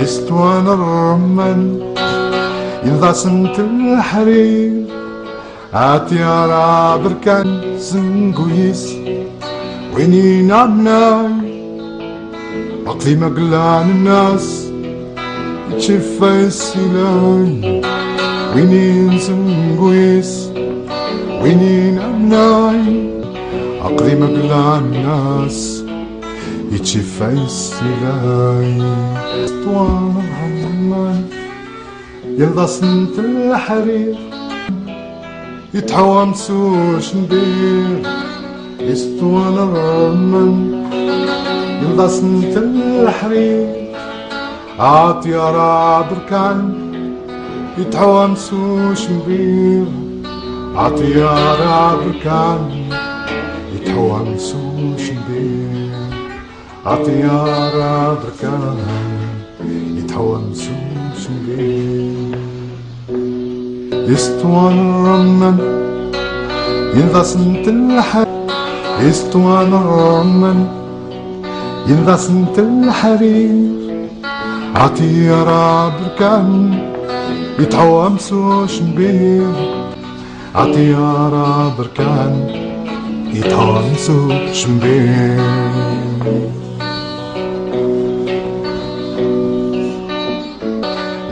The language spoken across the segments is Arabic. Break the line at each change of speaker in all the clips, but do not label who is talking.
يستوان الرمان يلضى سنت الحرير عطيارا بركان سنقويس ويني نعمناي عقلي مقلان الناس تشفى السلاي ويني سنقويس ويني نعمناي عقلي مقلان الناس يتشفى السلاي يستوان الرمان يلضى سنت الحرير يتحوى مسوش ندير يستوان الرمان يلضى سنت الحرير عطيارا بركان يتحوى مسوش ندير عطيارا بركان يتحوى مسوش ندير عطيارا بركان يتحوى مسوش ندير يستوان الرمان يلضى سنت الحرير يستوان الرمان يلضى سنت الحرير عطيارا بركان يتحوى مسوش نبير عطيارا بركان يتحوى مسوش نبير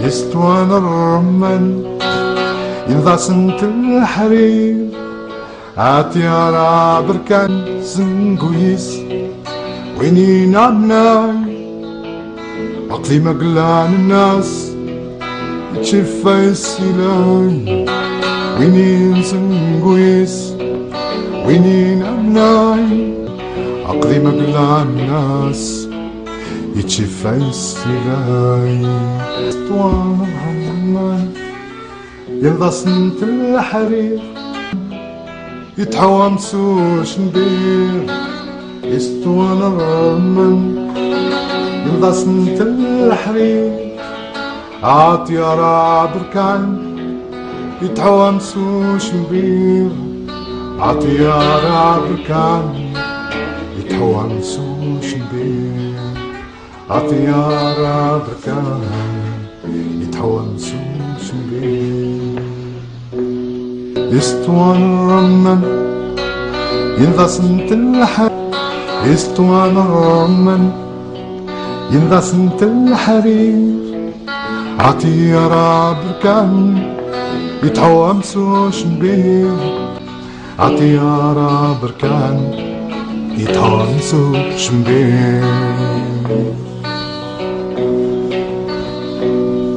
يستوان الرمان يلضى سنت الحرير عطيارا بركان سنقويس ويني نعمناي عقلي مقلان الناس تشفى السلاي ويني سنقويس ويني نعمناي عقلي مقلان الناس يتشفى السلاي يستوان الرمان يلضى سنت الحرير يتحوى مسوش ندير يستوان الرمان يلضى سنت الحرير عطيارا بركان يتحوى مسوش ندير عطيارا بركان يتحوى مسوش ندير عطيارا بركان يتحوى مسوش ندير يستوان الرمان يلضى سنت الحرير يستوان الرمان يلضى سنت الحرير عطيارا بركان يتحوى مسوش نبير عطيارا بركان يتحوى مسوش نبير